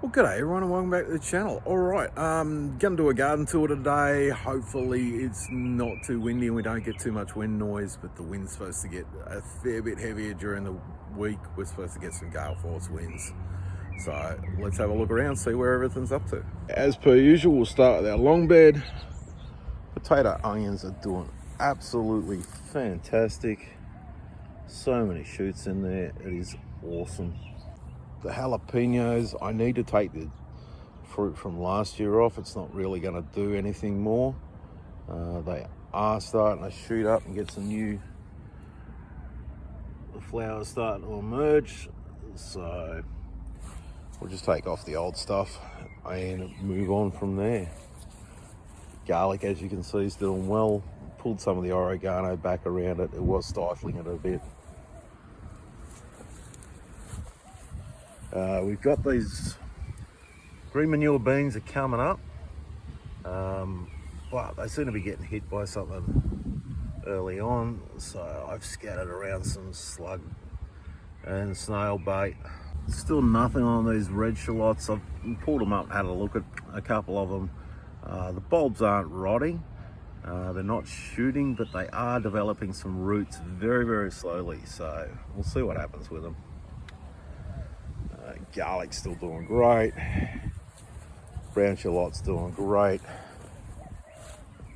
Well, g'day everyone and welcome back to the channel. Alright, gonna do a garden tour today. Hopefully it's not too windy and we don't get too much wind noise, but the wind's supposed to get a fair bit heavier during the week. We're supposed to get some gale force winds. So let's have a look around, see where everything's up to. As per usual, we'll start with our long bed. Potato onions are doing absolutely fantastic. So many shoots in there, it is awesome. The jalapenos, I need to take the fruit from last year off. It's not really going to do anything more. They are starting to shoot up and get some new flowers starting to emerge. So we'll just take off the old stuff and move on from there. Garlic, as you can see, is doing well. Pulled some of the oregano back around it. It was stifling it a bit. We've got these green manure beans are coming up, but they seem to be getting hit by something early on, so I've scattered around some slug and snail bait. Still nothing on these red shallots. I've pulled them up and had a look at a couple of them. The bulbs aren't rotting, they're not shooting, but they are developing some roots very, very slowly, so we'll see what happens with them. Garlic's still doing great. Brown shallot's doing great.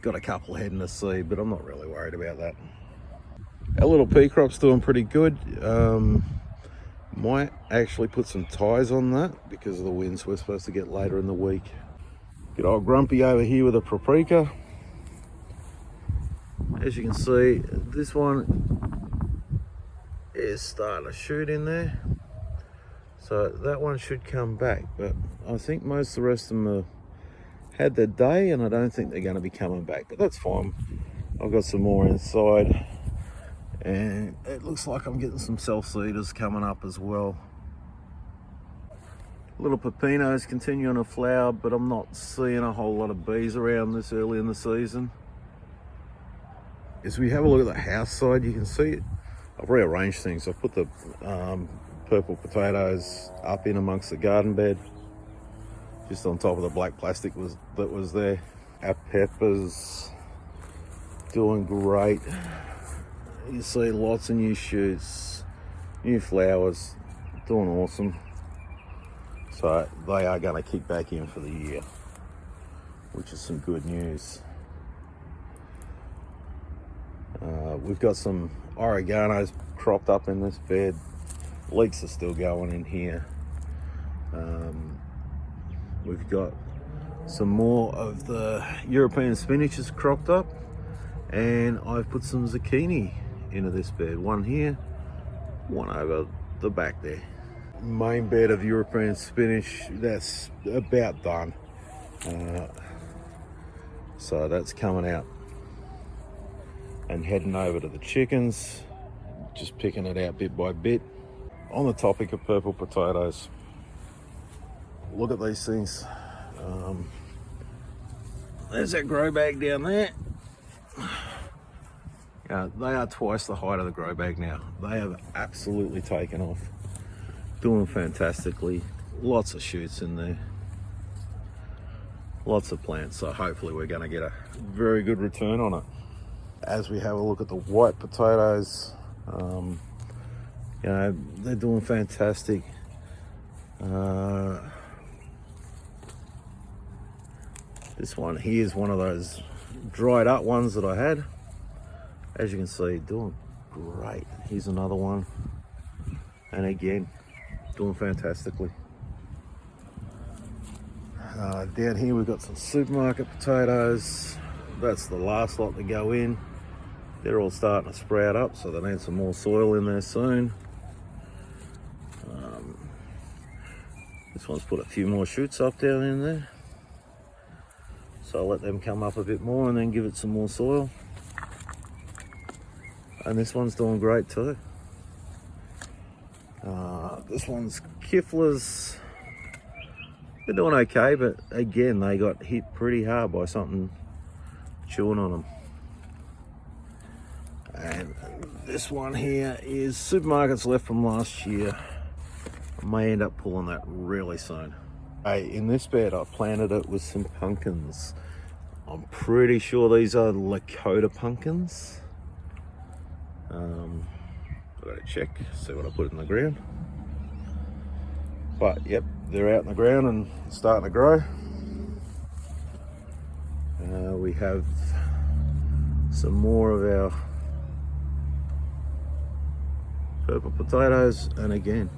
Got a couple heading to seed, but I'm not really worried about that. Our little pea crop's doing pretty good. Might actually put some ties on that because of the winds we're supposed to get later in the week. Good old Grumpy over here with a paprika. As you can see, this one is starting to shoot in there. So that one should come back, but I think most of the rest of them have had their day and I don't think they're going to be coming back, but that's fine. I've got some more inside and it looks like I'm getting some self-seeders coming up as well. Little pepinos continuing to flower, but I'm not seeing a whole lot of bees around this early in the season. As we have a look at the house side, you can see it. I've rearranged things. I've put the purple potatoes up in amongst the garden bed, just on top of the black plastic that was there. Our peppers doing great. You see lots of new shoots, new flowers, doing awesome. So they are going to kick back in for the year, which is some good news. We've got some oreganos cropped up in this bed. Leeks are still going in here. We've got some more of the European spinaches cropped up, and I've put some zucchini into this bed. One here, one over the back there. Main bed of European spinach, that's about done. So that's coming out and heading over to the chickens, just picking it out bit by bit. On the topic of purple potatoes, look at these things. There's that grow bag down there. They are twice the height of the grow bag now. They have absolutely taken off, doing fantastically. Lots of shoots in there, lots of plants, so hopefully we're going to get a very good return on it. As we have a look at the white potatoes, they're doing fantastic. This one here is one of those dried up ones that I had. As you can see, doing great. Here's another one, and again, doing fantastically. Down here we've got some supermarket potatoes. That's the last lot to go in. They're all starting to sprout up, so they need some more soil in there soon. This one's put a few more shoots up down in there, so I'll let them come up a bit more and then give it some more soil. And this one's doing great too. This one's Kiflers. They're doing okay, but again, they got hit pretty hard by something chewing on them. And this one here is supermarkets left from last year. I may end up pulling that really soon. Hey, in this bed I planted it with some pumpkins. I'm pretty sure these are Lakota pumpkins. I've got to check, see what I put in the ground. But yep, they're out in the ground and starting to grow. We have some more of our purple potatoes, and again,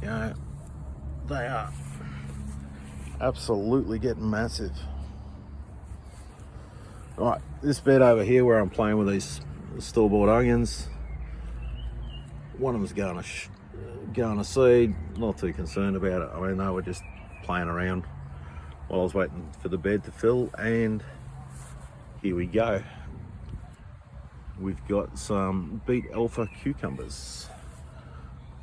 you know, they are absolutely getting massive. Right, this bed over here where I'm playing with these store-bought onions, one of them's going to seed. Not too concerned about it. I mean, they were just playing around while I was waiting for the bed to fill, and here we go. We've got some Beet alpha cucumbers,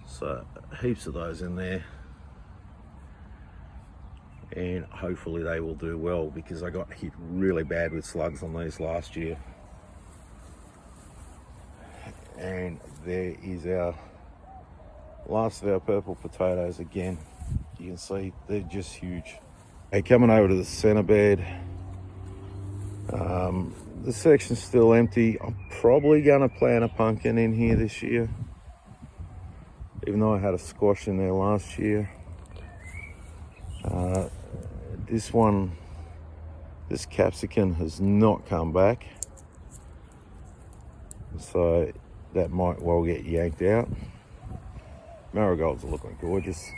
so heaps of those in there, and hopefully they will do well, because I got hit really bad with slugs on these last year. And there is our last of our purple potatoes again. You can see they're just huge. Hey, coming over to the center bed, the section's still empty. I'm probably gonna plant a pumpkin in here this year, even though I had a squash in there last year. This capsicum has not come back, so that might well get yanked out. Marigolds are looking gorgeous.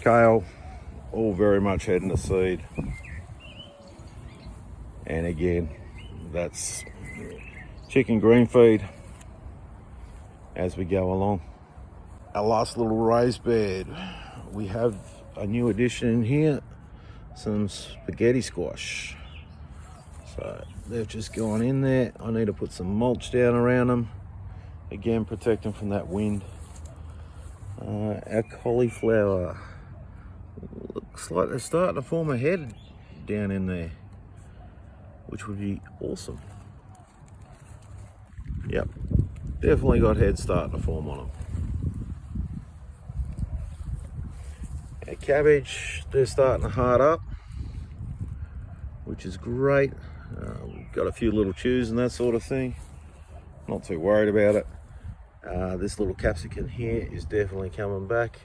Kale, all very much heading to seed. And again, that's chicken green feed as we go along. Our last little raised bed, we have a new addition in here, some spaghetti squash. So they've just gone in there. I need to put some mulch down around them. Again, protect them from that wind. Our cauliflower, looks like they're starting to form a head down in there, which would be awesome. Yep, definitely got heads starting to form on them. Our cabbage, they're starting to hard up, which is great. We've got a few little chews and that sort of thing. Not too worried about it. This little capsicum here is definitely coming back.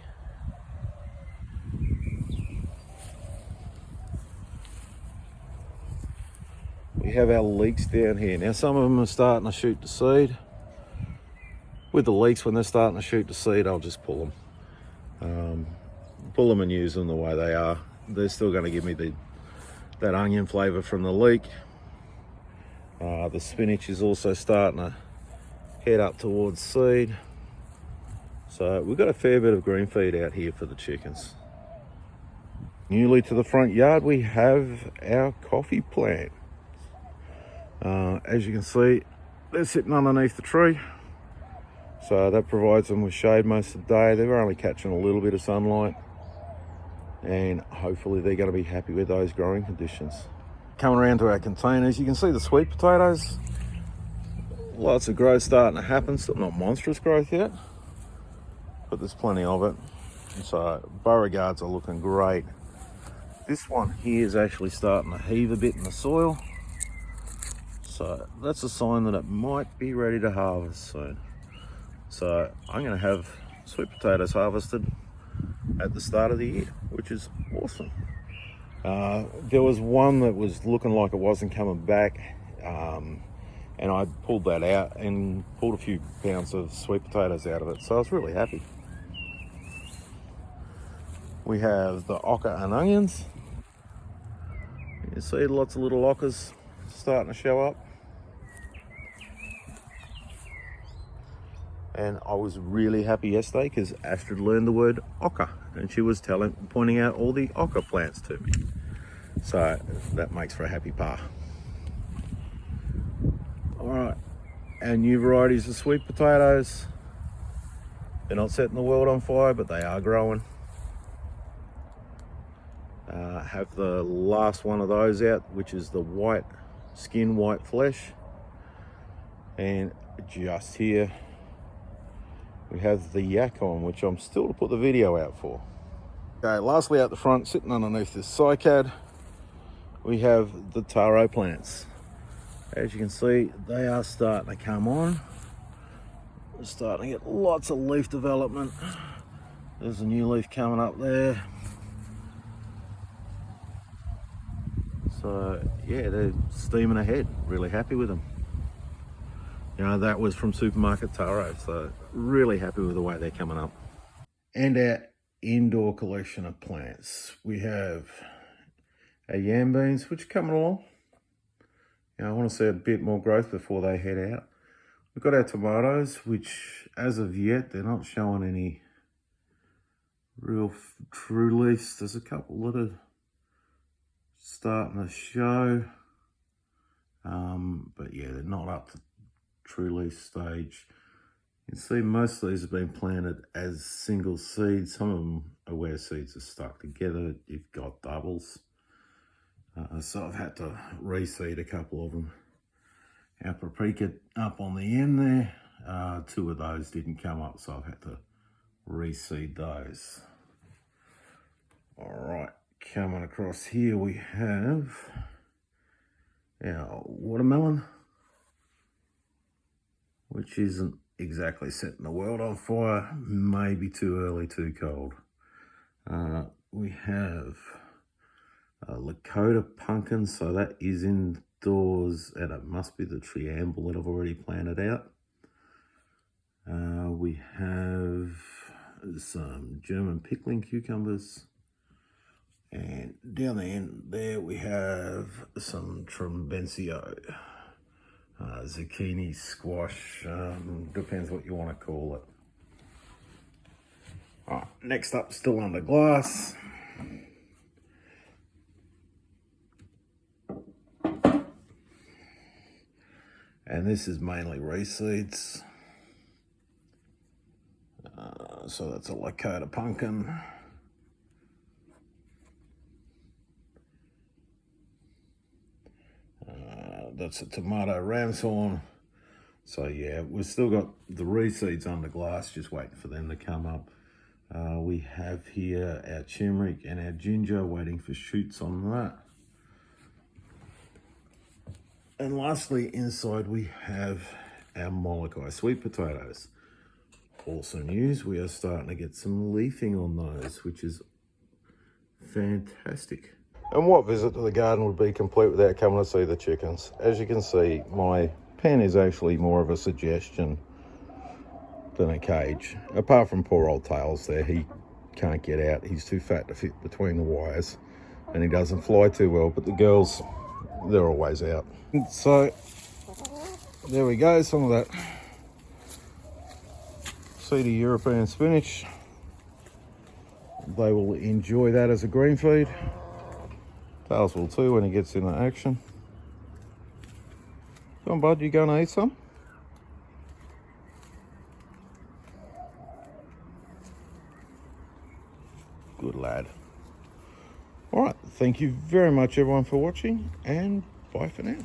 We have our leeks down here. Now some of them are starting to shoot to seed. With the leeks, when they're starting to shoot to seed, I'll just pull them. Pull them and use them the way they are. They're still going to give me that onion flavour from the leek. The spinach is also starting to head up towards seed. So we've got a fair bit of green feed out here for the chickens. Newly to the front yard, we have our coffee plant. As you can see, they're sitting underneath the tree, so that provides them with shade most of the day. They're only catching a little bit of sunlight, and hopefully they're going to be happy with those growing conditions. Coming around to our containers, you can see the sweet potatoes. Lots of growth starting to happen, still not monstrous growth yet, but there's plenty of it. So Beauregards are looking great. This one here is actually starting to heave a bit in the soil, so that's a sign that it might be ready to harvest soon. So I'm going to have sweet potatoes harvested at the start of the year, which is awesome. There was one that was looking like it wasn't coming back, and I pulled that out and pulled a few pounds of sweet potatoes out of it, so I was really happy. We have the ochre and onions. You see lots of little ochres starting to show up. And I was really happy yesterday because Astrid learned the word ochre, and she was pointing out all the ochre plants to me. So that makes for a happy pa. All right, our new varieties of sweet potatoes. They're not setting the world on fire, but they are growing. Have the last one of those out, which is the white skin, white flesh. And just here, we have the yak on, which I'm still to put the video out for. Okay, lastly out the front, sitting underneath this cycad, we have the Taro plants. As you can see, they are starting to come on. We're starting to get lots of leaf development. There's a new leaf coming up there. So yeah, they're steaming ahead. Really happy with them. You know, that was from Supermarket Taro, so really happy with the way they're coming up. And our indoor collection of plants. We have our yam beans, which are coming along. You know, I want to see a bit more growth before they head out. We've got our tomatoes, which as of yet, they're not showing any real true leaves. There's a couple that are starting to show, but yeah, they're not up to true leaf stage. You can see most of these have been planted as single seeds. Some of them are where seeds are stuck together. You've got doubles. So I've had to reseed a couple of them. Our paprika up on the end there, 2 of those didn't come up, so I've had to reseed those. All right, coming across here we have our watermelon, which isn't exactly setting the world on fire. Maybe too early, too cold. We have a Lakota Pumpkin, so that is indoors, and it must be the Triamble that I've already planted out. We have some German pickling cucumbers, and down the end there we have some Trembencio. Zucchini, squash, depends what you want to call it. All right, next up, still under glass. And this is mainly reseeds. So that's a Lakota Pumpkin. That's a tomato ramshorn. So yeah, we've still got the reseeds under glass, just waiting for them to come up. We have here our turmeric and our ginger, waiting for shoots on that. And lastly, inside we have our Molokai sweet potatoes. Also news, we are starting to get some leafing on those, which is fantastic. And what visit to the garden would be complete without coming to see the chickens? As you can see, my pen is actually more of a suggestion than a cage. Apart from poor old Tails there, he can't get out. He's too fat to fit between the wires, and he doesn't fly too well, but the girls, they're always out. So there we go, some of that seedy European spinach. They will enjoy that as a green feed. Tails will too when he gets into action. Come on, bud, you going to eat some? Good lad. All right, thank you very much everyone for watching, and bye for now.